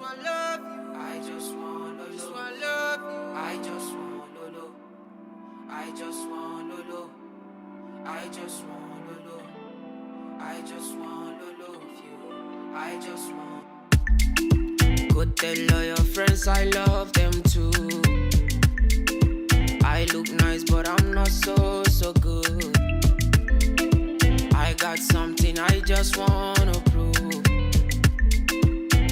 want love you. I just want love you. I just want Lolo. I just want Lolo. I just want Lolo. I just want Lolo of you. I just want. Go tell all your friends I love them too. I look nice, but I'm not so good. I got something I just wanna prove.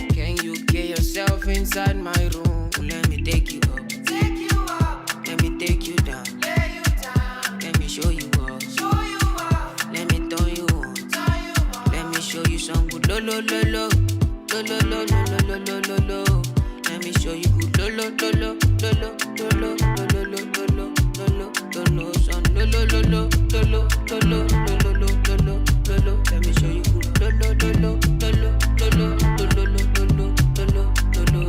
Can you get yourself inside my room? Let me take you up. Take you up. Let me take you down. Lay you down. Let me show you up. Show you up. Let me turn you on. Turn you on. Let me show you some good lo lo lo lo. Lo lo lo lo lo lo lo lo lo. Let me show you good lo lo lo lo lo lo lo lo lo lo lo lo lo lo son lo lo lo lo lo lo lo lo lo lo lo. Let me show you good lo lo lo lo lo lo lo lo lo lo lo lo lo.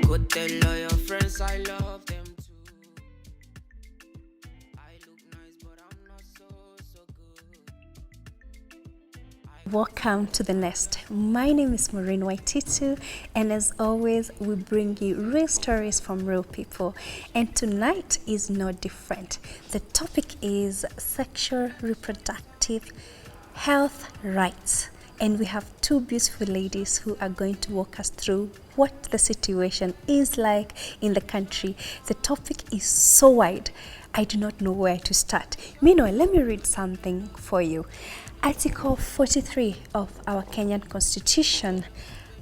Go tell all your friends I love them too. I look nice, but I'm not so good. Welcome to The Nest. My name is Maureen Waititu, and as always, we bring you real stories from real people. And tonight is no different. The topic is Sexual Reproductive Health Rights. And we have two beautiful ladies who are going to walk us through what the situation is like in the country. The topic is so wide, I do not know where to start. Meanwhile, let me read something for you. Article 43 of our Kenyan Constitution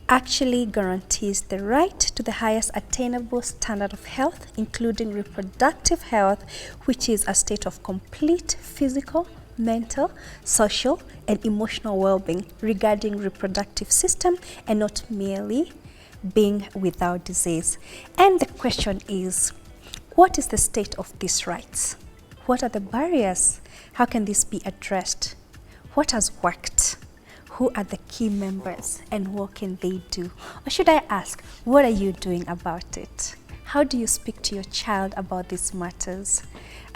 actually guarantees the right to the highest attainable standard of health, including reproductive health, which is a state of complete physical, mental, social, and emotional well-being regarding reproductive system, and not merely being without disease. And the question is, what is the state of these rights? What are the barriers? How can this be addressed? What has worked? Who are the key members, and what can they do? Or should I ask, what are you doing about it? How do you speak to your child about these matters?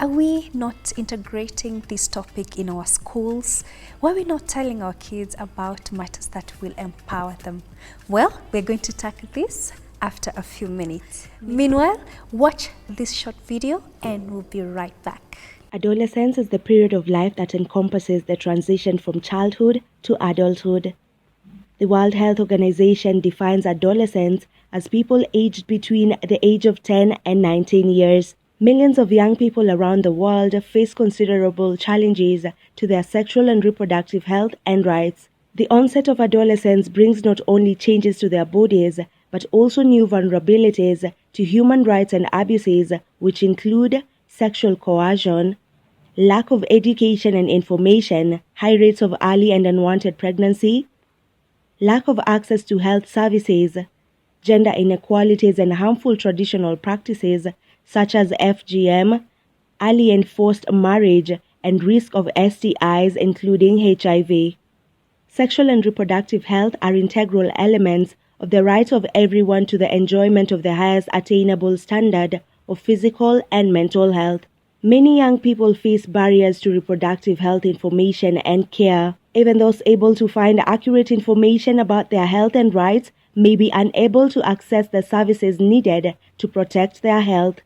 Are we not integrating this topic in our schools? Why are we not telling our kids about matters that will empower them? Well, we're going to tackle this after a few minutes. Meanwhile, watch this short video and we'll be right back. Adolescence is the period of life that encompasses the transition from childhood to adulthood. The World Health Organization defines adolescents as people aged between the age of 10 and 19 years. Millions of young people around the world face considerable challenges to their sexual and reproductive health and rights. The onset of adolescence brings not only changes to their bodies, but also new vulnerabilities to human rights and abuses, which include sexual coercion, lack of education and information, high rates of early and unwanted pregnancy, lack of access to health services, gender inequalities and harmful traditional practices such as FGM, early and forced marriage, and risk of STIs including HIV. Sexual and reproductive health are integral elements of the right of everyone to the enjoyment of the highest attainable standard of physical and mental health. Many young people face barriers to reproductive health information and care. Even those able to find accurate information about their health and rights may be unable to access the services needed to protect their health.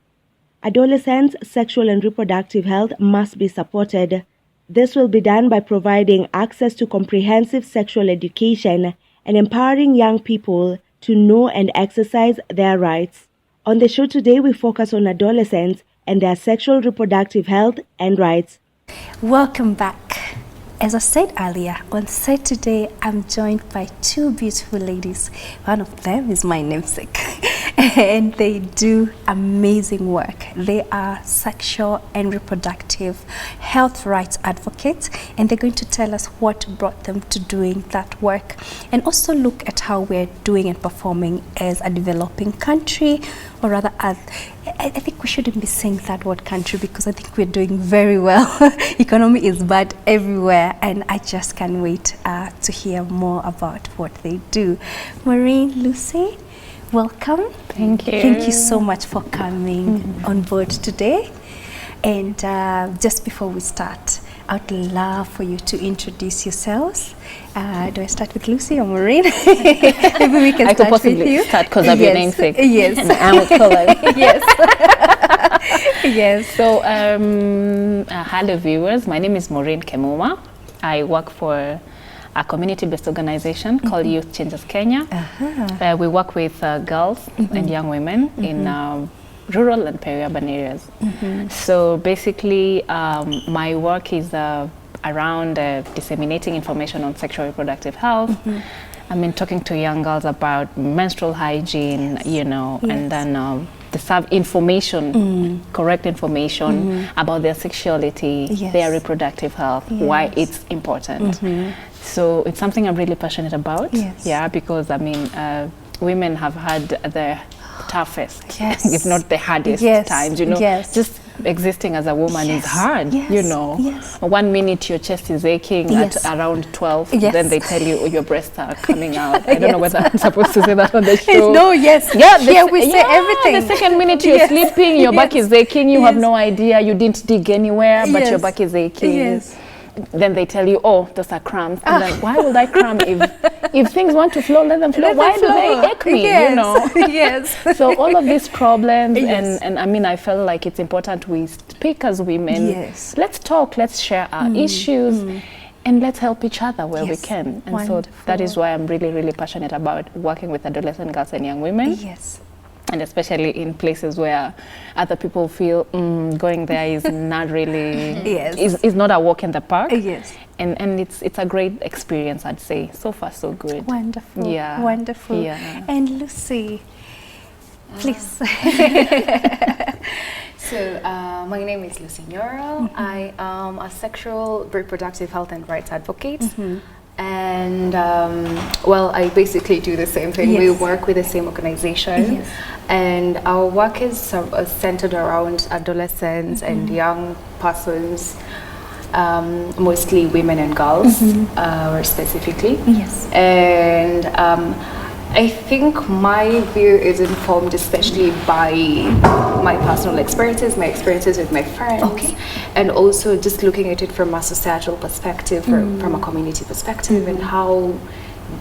Adolescents' sexual and reproductive health must be supported. This will be done by providing access to comprehensive sexual education and empowering young people to know and exercise their rights. On the show today, we focus on adolescents and their sexual reproductive health and rights. Welcome back. As I said earlier, on set today, I'm joined by two beautiful ladies. One of them is my namesake, and they do amazing work. They are sexual and reproductive health rights advocates, and they're going to tell us what brought them to doing that work, and also look at how we're doing and performing as a developing country, or rather as I think we shouldn't be saying that word country, because I think we're doing very well. Economy is bad everywhere, and I just can't wait to hear more about what they do. Maureen, Lucy, welcome. Thank you. Thank you so much for coming on board today. And just before we start, I'd love for you to introduce yourselves. Do I start with Lucy or Maureen? Maybe we can start with you. Start because of your namesake. Yes. And I will call it. Yes. Yes. So, hello viewers. My name is Maureen Kemuma. I work for a community-based organization called Youth Changes Kenya. We work with girls and young women in rural and peri-urban areas. So basically, my work is around disseminating information on sexual reproductive health. I mean, talking to young girls about menstrual hygiene, you know, and then they have information, correct information about their sexuality, their reproductive health, why it's important. So it's something I'm really passionate about. Yeah, because I mean, women have had the toughest, if not the hardest times, you know. Just existing as a woman is hard, you know. 1 minute your chest is aching at around 12, then they tell you, oh, your breasts are coming out. I don't know whether I'm supposed to say that on the show. No, yes. Yeah, we say everything. The second minute you're sleeping, your back is aching, you have no idea, you didn't dig anywhere, but your back is aching. Then they tell you, oh, those are cramps. And then why would I cram if things want to flow, let them flow. Why do they ache me, you know? So all of these problems, and I mean, I felt like it's important we speak as women. Let's talk, let's share our issues, and let's help each other where we can. And so that is why I'm really, really passionate about working with adolescent girls and young women. And especially in places where other people feel going there is not really, is not a walk in the park. And it's a great experience, I'd say. So far, so good. Wonderful. Yeah. Wonderful. Yeah. And Lucy, please. So my name is Lucy Nyoro. I am a sexual reproductive health and rights advocate. And well, I basically do the same thing. We work with the same organization, and our work is centered around adolescents and young persons, mostly women and girls, specifically. And I think my view is informed especially by my personal experiences, my experiences with my friends, and also just looking at it from a societal perspective, from a community perspective, and how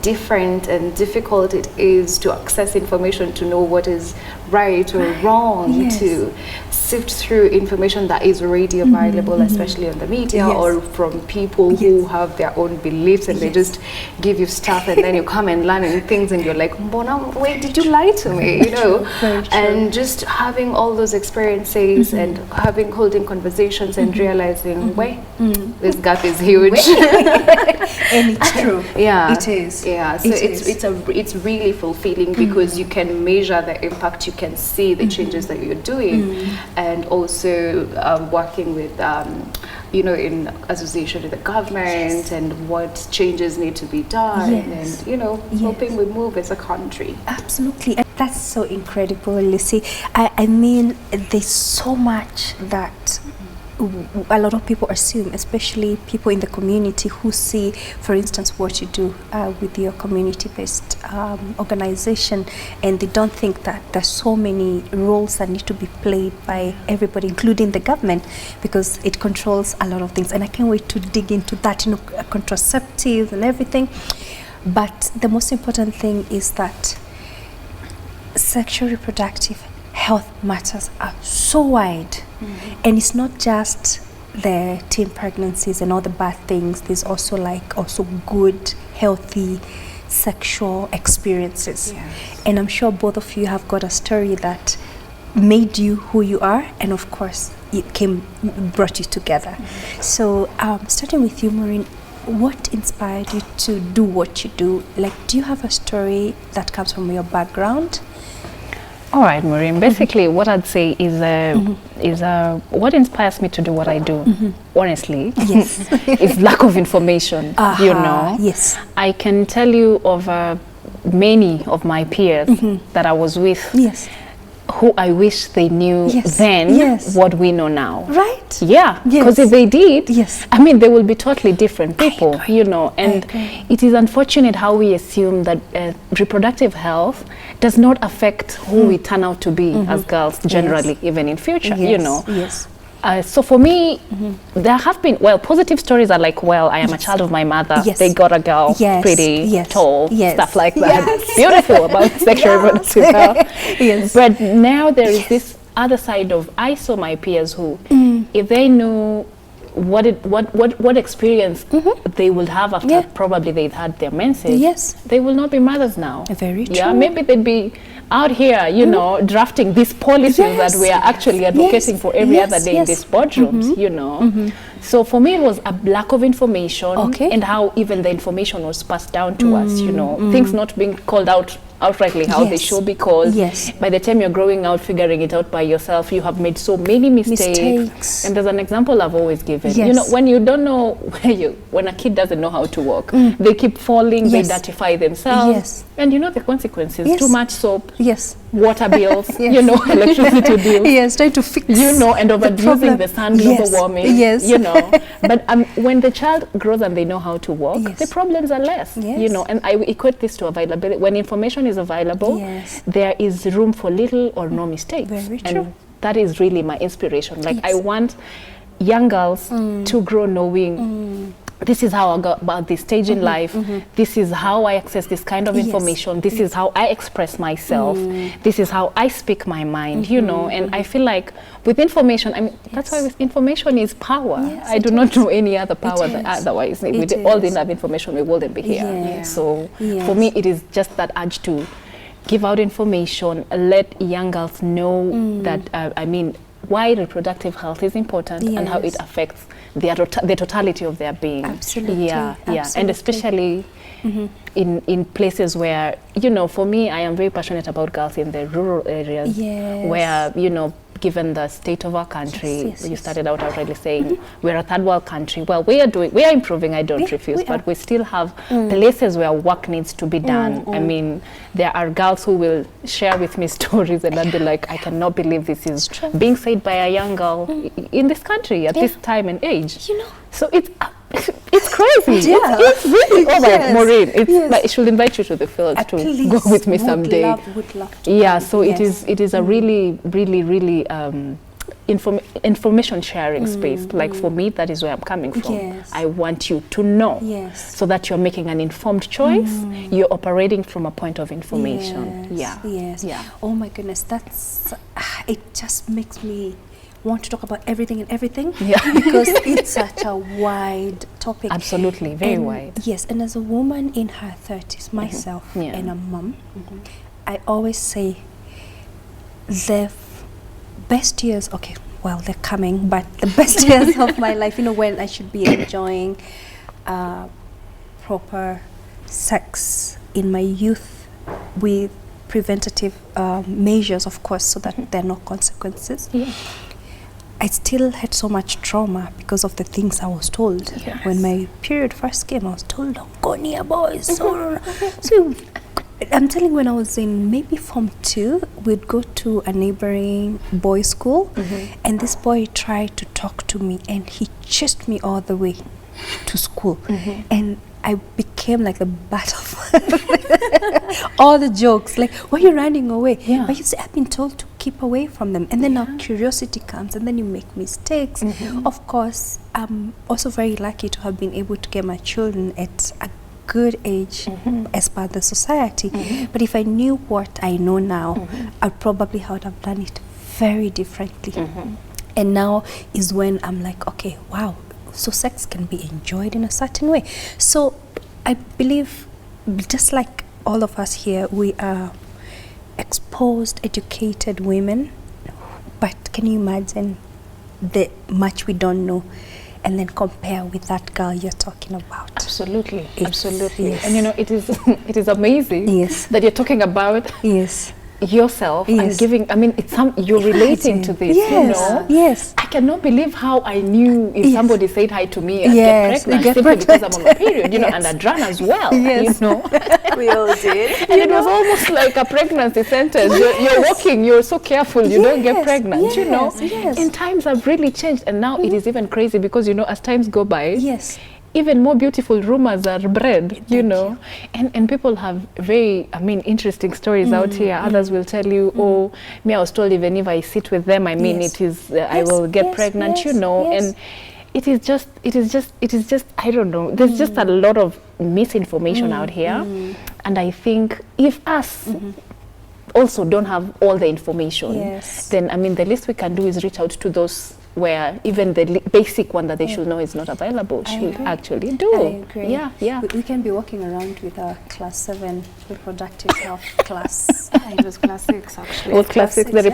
different and difficult it is to access information, to know what is right or wrong, to sift through information that is already available, especially on the media or from people who have their own beliefs, and they just give you stuff, and then you come and learn things, and you're like, Mbona, wait, did you lie to me? You know, and just having all those experiences and holding conversations and realizing, wait, this gap is huge. And it's true. It is. So it's really fulfilling because you can measure the impact, you can see the changes that you're doing, and also working with you know, in association with the government and what changes need to be done, and you know, hoping we move as a country. Absolutely. And that's so incredible, Lucy. I mean, there's so much that a lot of people assume, especially people in the community who see, for instance, what you do with your community-based organization, and they don't think that there's so many roles that need to be played by everybody, including the government, because it controls a lot of things. And I can't wait to dig into that, you know, contraceptives and everything. But the most important thing is that sexual reproductive health matters are so wide, and it's not just the teen pregnancies and all the bad things. There's also good, healthy sexual experiences. And I'm sure both of you have got a story that made you who you are, and of course it brought you together. So starting with you, Maureen, what inspired you to do what you do? Like, do you have a story that comes from your background? All right, Maureen. Basically, what I'd say is what inspires me to do what I do, honestly, is lack of information, you know. I can tell you of many of my peers that I was with who I wish they knew then what we know now. Right? Yeah, because if they did, I mean, they will be totally different people, you know. And it is unfortunate how we assume that reproductive health does not affect who we turn out to be as girls generally, even in future, you know. So for me, there have been, well, positive stories are like, well, I am a child of my mother. Yes. They got a girl, Yes. pretty, Yes. tall, Yes. stuff like that. Yes. Beautiful about sexual reproductive health. Yes. But now there is this other side of, I saw my peers who, if they knew what experience they will have after probably they've had their menses, Yes. they will not be mothers now. Very Yeah, true. maybe they'd be out here, you know, drafting these policies Yes. that we are actually advocating for every Yes, other day yes. in these boardrooms, you know. So for me, it was a lack of information, Okay. and how even the information was passed down to us, you know, things not being called out outrightly how they Yes. should be called. Yes. By the time you're growing out, figuring it out by yourself, you have made so many mistakes. Mistakes. And there's an example I've always given. You Yes. know, when you don't know when a kid doesn't know how to walk, they keep falling, Yes. they dirtify themselves. Yes. And you know the consequences. Yes. Too much soap, Yes. water bills, Yes. you know, electricity bills. Yes, trying to fix. You know, and problem. overusing the sun, global Yes. warming, Yes. you know. But when the child grows and they know how to walk, Yes. the problems are less, Yes. you know. And I equate this to availability. When information is available, Yes. there is room for little or no mistakes. Very and true. that is really my inspiration. Like, I Yes. want young girls to grow knowing this is how I go about this stage in life. This is how I access this kind of Yes. information. This is how I express myself. This is how I speak my mind, you know. And I feel like with information, I mean, that's why with information is power. Yes, I do it not is. know any other power It that is. otherwise. It With all the is. enough information, we wouldn't be here. Yes. So Yes. for me, it is just that urge to give out information, let young girls know that, I mean, why reproductive health is important and how it Yes. affects the totality of their being. Absolutely, Yeah, yeah. And absolutely. especially in places where, you know, for me, I am very passionate about girls in the rural areas Yes. where, you know, given the state of our country, Yes, you yes. started out already saying we're a third world country. Well, we are improving, I don't Yeah, refuse, we but are. we still have places where work needs to be done. I mean, there are girls who will share with me stories and I'll be like, I cannot believe this is being said by a young girl in this country at this time and age. You know. So it's crazy. Yeah. It's really, oh my, Yes. Maureen, Yes. I should invite you to the field to Please, go with me would someday. Would love to. Yeah, so Yes. it is a really information sharing space. Like for me, that is where I'm coming from. Yes. I want you to know, Yes. so that you're making an informed choice. You're operating from a point of information. Yes, Yeah, yes. yeah. Oh my goodness, that's it. Just makes me want to talk about everything and everything. Yeah. Because it's such a wide topic. Absolutely, very And wide. Yes, and as a woman in her 30s, myself Yeah. and a mom, I always say the best years. Okay, well, they're coming, but the best years of my life, you know, when I should be enjoying proper sex in my youth with preventative measures, of course, so that there are no consequences. Yeah. I still had so much trauma because of the things I was told. Yes. When my period first came, I was told, don't go near boys. So I'm telling you, when I was in maybe Form 2, we'd go to a neighboring boys' school, and this boy tried to talk to me, and he chased me all the way to school. And I became like the butt of all the jokes. Like, why are you running away? Yeah. But you say, I've been told to keep away from them. And then now curiosity comes, and then you make mistakes. Of course, I'm also very lucky to have been able to get my children at a good age as per the society. But if I knew what I know now, I probably would have done it very differently. And now is when I'm like, okay, wow, so sex can be enjoyed in a certain way. So I believe, just like all of us here, we are exposed, educated women. But can you imagine the much we don't know, and then compare with that girl you're talking about? Absolutely, It's- absolutely. yes. And you know, it is amazing Yes. that you're talking about Yes. yourself and Yes. giving. I mean, you're relating to this. Yes. You know. Yes. I cannot believe how I knew if Yes. somebody said hi to me and Yes, get pregnant get simply because I'm on my pregnant. period, you know, Yes. and I'd run as well, Yes. you know. We all did. And it was almost like a pregnancy sentence. You're walking, you're so careful, you don't get Yes, pregnant, you know. yes, yes. And times have really changed, and now it is even crazy because, you know, as times go by, Yes. even more beautiful rumors are bred, you know. And people have very, I mean, interesting stories out here. Others will tell you, oh, me, I was told even if I sit with them, I mean, it is, I will get pregnant, you know. And it is just, I don't know, there's just a lot of misinformation out here. And I think if us also don't have all the information, then, I mean, the least we can do is reach out to those where even the basic one that they should know is not available should actually do. I agree. Yeah. We can be walking around with our class 7 reproductive health class. It was class 6 actually. It was class 6. Six,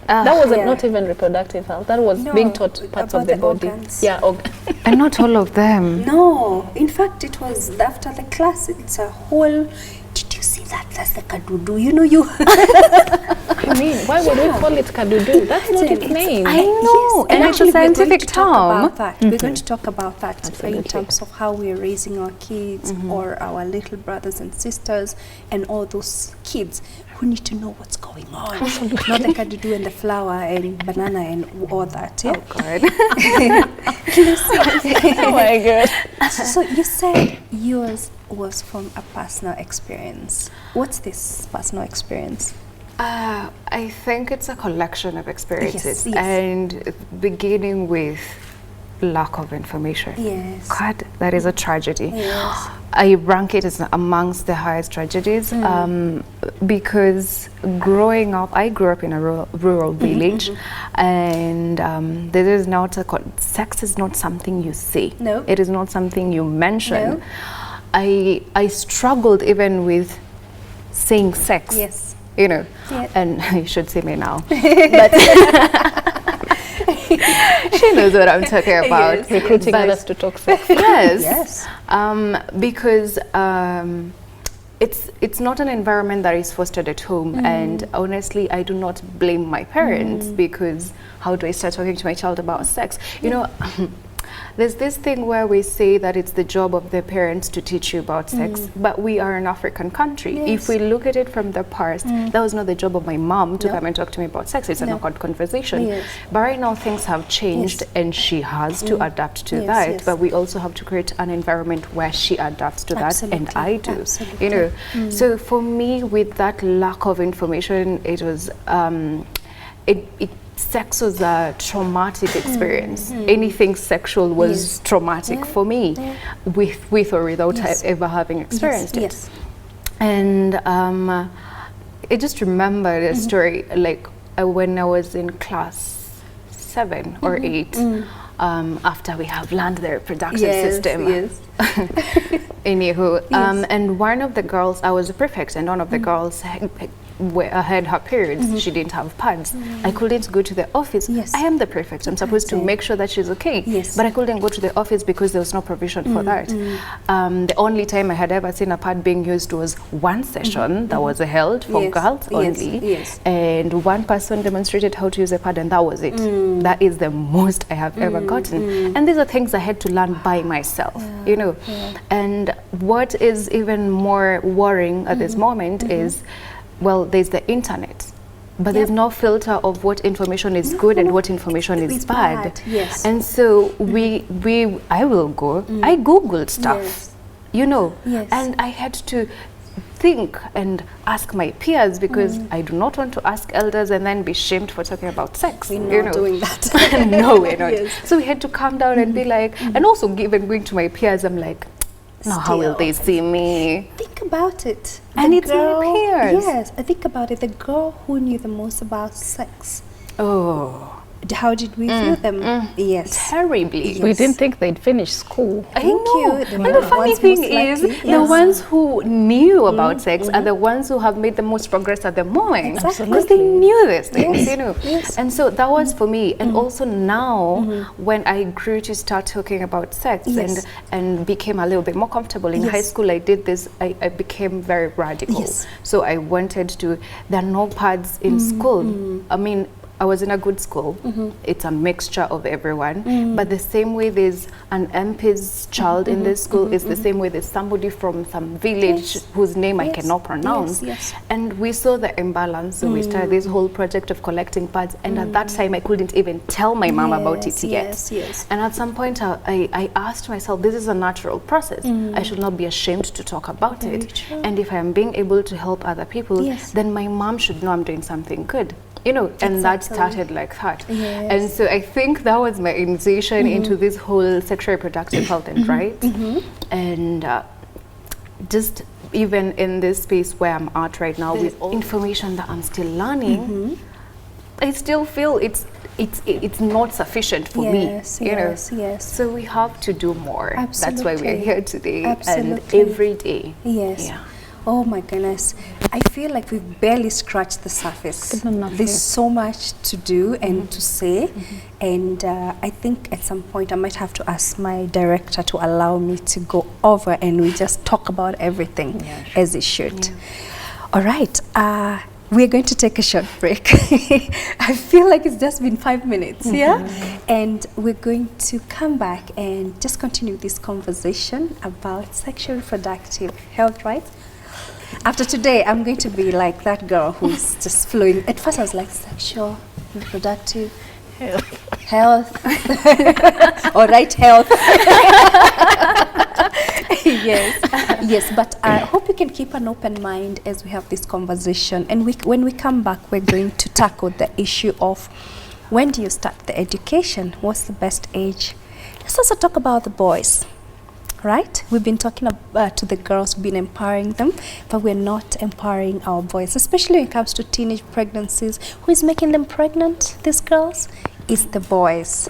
that wasn't not even reproductive health. That was being taught parts of the body. Organs. Yeah, And not all of them. No, in fact, it was after the class. It's a whole. Did you see that? That's the kadudu. You know, you. I mean, why would we call it kadudu? That's not its name. I know. Yes, And actually, scientific term. We're going to talk about that in terms of how we're raising our kids or our little brothers and sisters and all those kids who need to know what's going on. Not the kadudu and the flower and banana and all that. Yeah? Oh, God. Oh, my God. So you said yours was from a personal experience. What's this personal experience? I think it's a collection of experiences, Yes. and beginning with lack of information. Yes. God, that is a tragedy. Yes. I rank it as amongst the highest tragedies because growing up, I grew up in a rural village, and this is not sex is not something you say. No. It is not something you mention. No. I struggled even with saying sex. Yes. You know, Yeah. and you should see me now. But she knows what I'm talking about. Yes. Recruiting But- others to talk sex. Yes. Yes. Because it's not an environment that is fostered at home, and honestly, I do not blame my parents because how do I start talking to my child about sex? You know. There's this thing where we say that it's the job of the parents to teach you about sex, but we are an African country. Yes. If we look at it from the past, that was not the job of my mom to come and talk to me about sex. It's an awkward conversation. Yes. But right now things have changed, and she has to adapt to Yes, that. yes. But we also have to create an environment where she adapts to that, and I do. Absolutely. You know. So for me, with that lack of information, it was sex was a traumatic experience. Anything sexual was traumatic for me, with or without ever having experienced it. Yes. And I just remembered a story, like when I was in class 7 or 8, after we have learned the reproductive system. Yes. Anywho, and one of the girls, I was a prefect, and one of the girls had her periods. She didn't have pads. I couldn't go to the office. Yes. I am the prefect. I'm supposed to make sure that she's okay. Yes. But I couldn't go to the office because there was no provision for that. The only time I had ever seen a pad being used was one session that was held for girls only. Yes. And one person demonstrated how to use a pad, and that was it. That is the most I have ever gotten. And these are things I had to learn by myself, you know. And what is even more worrying at this moment is, well, there's the internet, but there's no filter of what information is good and what information is bad. Yes. And so I will go, I Googled stuff, Yes. you know, Yes. and I had to think and ask my peers because I do not want to ask elders and then be shamed for talking about sex. We're you not know. doing that. No, we're not. Yes. So we had to calm down and be like, and also even going to my peers, I'm like, now how will they see me? Think about it. And The it's my peers. Yes, I think about it. The girl who knew the most about sex. Oh, How did we view them? Yes. terribly. Yes. We didn't think they'd finish school. I Thank know. you. They were And the the funny ones thing most is, likely. the Yes. ones who knew about sex are the ones who have made the most progress at the moment. Exactly. Because they knew these things, Yes. you know. Yes. And so that was for me. And also now, when I grew to start talking about sex Yes. and became a little bit more comfortable in Yes. high school, I did this, I became very radical. Yes. So I wanted to, there are no pads in school. I mean, I was in a good school. It's a mixture of everyone. But the same way there's an MP's child in this school, it's the same way there's somebody from some village whose name I cannot pronounce. And we saw the imbalance, so we started this whole project of collecting pads. And at that time, I couldn't even tell my mom about it yet. And at some point, I asked myself, this is a natural process. I should not be ashamed to talk about it. And if I'm being able to help other people, then my mom should know I'm doing something good. You know, and that started like that. And so I think that was my initiation into this whole sexual reproductive health and rights. And just even in this space where I'm at right now, with information that I'm still learning, I still feel it's not sufficient for me. You know? So we have to do more. That's why we're here today and every day. Oh my goodness. I feel like we've barely scratched the surface. There's so much to do and to say. And I think at some point I might have to ask my director to allow me to go over and we just talk about everything as it should. All right. We're going to take a short break. I feel like it's just been 5 minutes, and we're going to come back and just continue this conversation about sexual reproductive health rights. After today, I'm going to be like that girl who's just flowing. At first, I was like, sexual reproductive health. All right, health. Yes, but I hope you can keep an open mind as we have this conversation. And when we come back, we're going to tackle the issue of when do you start the education? What's the best age? Let's also talk about the boys. Right? We've been talking to the girls, we've been empowering them, but we're not empowering our boys, especially when it comes to teenage pregnancies. Who is making them pregnant, these girls? It's the boys.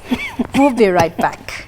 We'll be right back.